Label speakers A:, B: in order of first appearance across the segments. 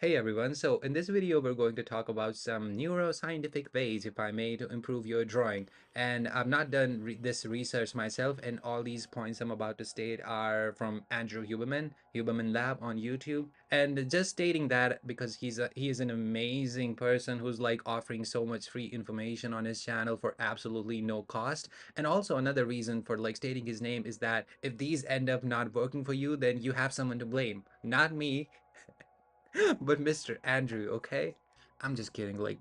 A: Hey everyone, so in this video we're going to talk about some neuroscientific ways, if I may, to improve your drawing. And I've not done this research myself, and all these points I'm about to state are from Andrew Huberman Lab on YouTube. And just stating that because he is an amazing person who's like offering so much free information on his channel for absolutely no cost. And also another reason for like stating his name is that if these end up not working for you, then you have someone to blame, not me, but Mr. Andrew, okay? I'm just kidding. Like,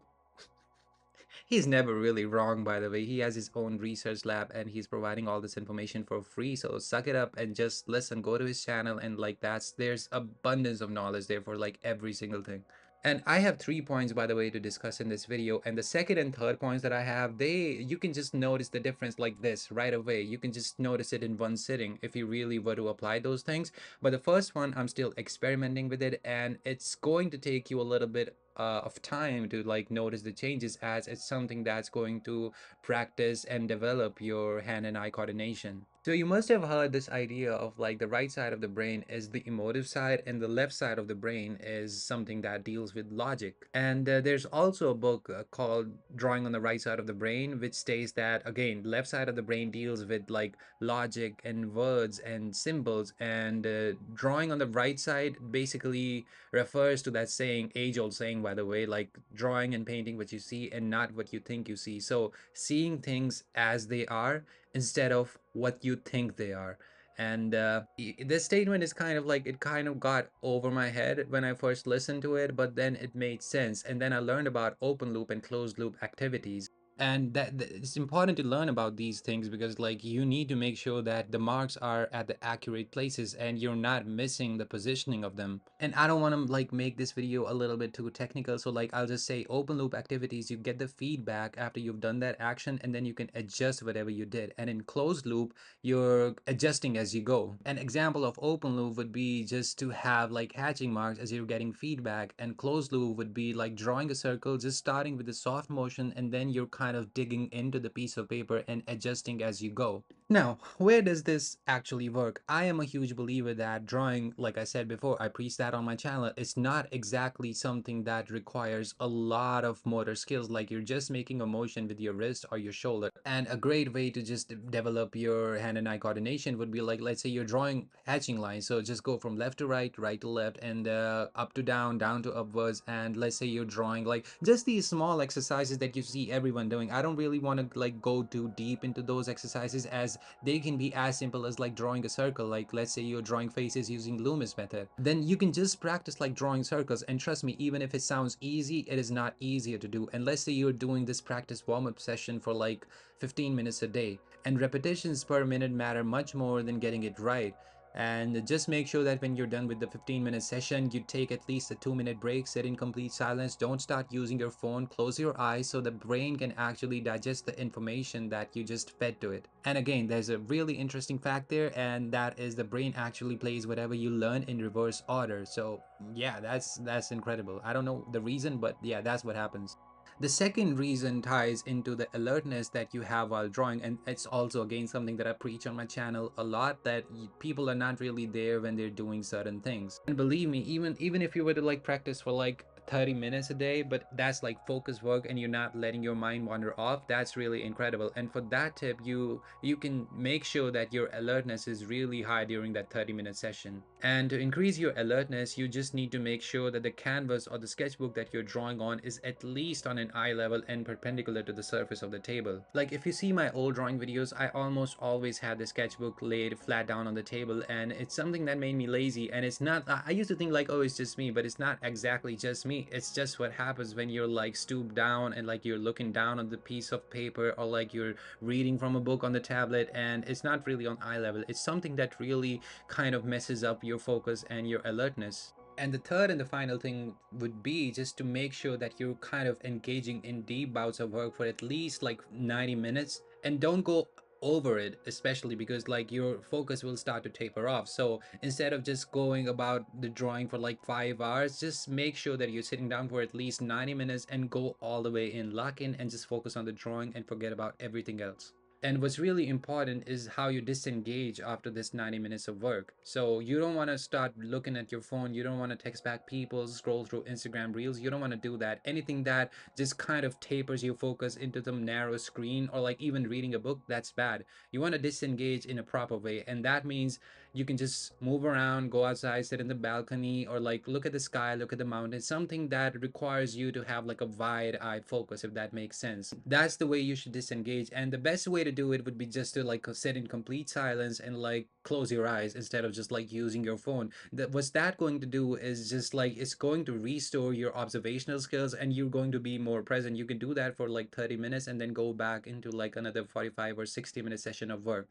A: he's never really wrong, by the way. He has his own research lab and he's providing all this information for free. So suck it up and just listen, go to his channel. And like, there's abundance of knowledge there for like every single thing. And I have 3 points, by the way, to discuss in this video. And the second and third points that I have, you can just notice the difference like this right away. You can just notice it in one sitting if you really were to apply those things. But the first one, I'm still experimenting with it, and it's going to take you a little bit of time to like notice the changes, as it's something that's going to practice and develop your hand and eye coordination. So you must have heard this idea of like the right side of the brain is the emotive side and the left side of the brain is something that deals with logic. And there's also a book called Drawing on the Right Side of the Brain, which states that again, left side of the brain deals with like logic and words and symbols, and drawing on the right side basically refers to that saying, age old saying, by the way, like drawing and painting what you see and not what you think you see. So seeing things as they are instead of what you think they are. And this statement is kind of like, it kind of got over my head when I first listened to it, but then it made sense. And then I learned about open loop and closed loop activities. And it's important to learn about these things because like you need to make sure that the marks are at the accurate places and you're not missing the positioning of them. And I don't want to like make this video a little bit too technical, so like I'll just say open loop activities, you get the feedback after you've done that action and then you can adjust whatever you did. And in closed loop, you're adjusting as you go. An example of open loop would be just to have like hatching marks as you're getting feedback, and closed loop would be like drawing a circle, just starting with a soft motion and then you're kind of digging into the piece of paper and adjusting as you go. Now, where does this actually work? I am a huge believer that drawing, like I said before, I preach that on my channel, it's not exactly something that requires a lot of motor skills, like you're just making a motion with your wrist or your shoulder. And a great way to just develop your hand and eye coordination would be like, let's say you're drawing hatching lines. So just go from left to right, right to left, and up to down to upwards. And let's say you're drawing like just these small exercises that you see everyone doing. I don't really want to like go too deep into those exercises, as they can be as simple as like drawing a circle. Like let's say you're drawing faces using Loomis method, then you can just practice like drawing circles. And trust me, even if it sounds easy, it is not easier to do. And let's say you're doing this practice warm-up session for like 15 minutes a day, and repetitions per minute matter much more than getting it right. And just make sure that when you're done with the 15-minute session, you take at least a 2-minute break, sit in complete silence, don't start using your phone, close your eyes so the brain can actually digest the information that you just fed to it. And again, there's a really interesting fact there, and that is the brain actually plays whatever you learn in reverse order. So yeah, that's incredible. I don't know the reason, but yeah, that's what happens. The second reason ties into the alertness that you have while drawing, and it's also again something that I preach on my channel a lot, that people are not really there when they're doing certain things. And believe me, even if you were to like practice for like 30 minutes a day, but that's like focus work and you're not letting your mind wander off, that's really incredible. And for that tip, you can make sure that your alertness is really high during that 30-minute session. And to increase your alertness, you just need to make sure that the canvas or the sketchbook that you're drawing on is at least on an eye level and perpendicular to the surface of the table. Like if you see my old drawing videos, I almost always had the sketchbook laid flat down on the table, and it's something that made me lazy. And it's not, I used to think like, oh, it's just me, but it's not exactly just me. It's just what happens when you're like stooped down and like you're looking down on the piece of paper, or like you're reading from a book on the tablet, and it's not really on eye level. It's something that really kind of messes up your focus and your alertness. And the third and the final thing would be just to make sure that you're kind of engaging in deep bouts of work for at least like 90 minutes, and don't go over it, especially because like your focus will start to taper off. So instead of just going about the drawing for like 5 hours, just make sure that you're sitting down for at least 90 minutes and go all the way in, lock in, and just focus on the drawing and forget about everything else. And what's really important is how you disengage after this 90 minutes of work. So you don't want to start looking at your phone. You don't want to text back people, scroll through Instagram reels. You don't want to do that. Anything that just kind of tapers your focus into the narrow screen, or like even reading a book, that's bad. You want to disengage in a proper way. And that means you can just move around, go outside, sit in the balcony, or like look at the sky, look at the mountains, something that requires you to have like a wide eye focus, if that makes sense. That's the way you should disengage. And the best way to do it would be just to like sit in complete silence and like close your eyes instead of just like using your phone. What's that going to do is just like it's going to restore your observational skills, and you're going to be more present. You can do that for like 30 minutes and then go back into like another 45 or 60-minute session of work.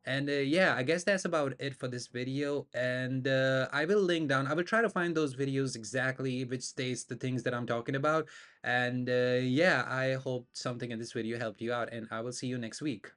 A: And yeah, I guess that's about it for this video. And I will link down, I will try to find those videos exactly which states the things that I'm talking about. And yeah, I hope something in this video helped you out, and I will see you next week.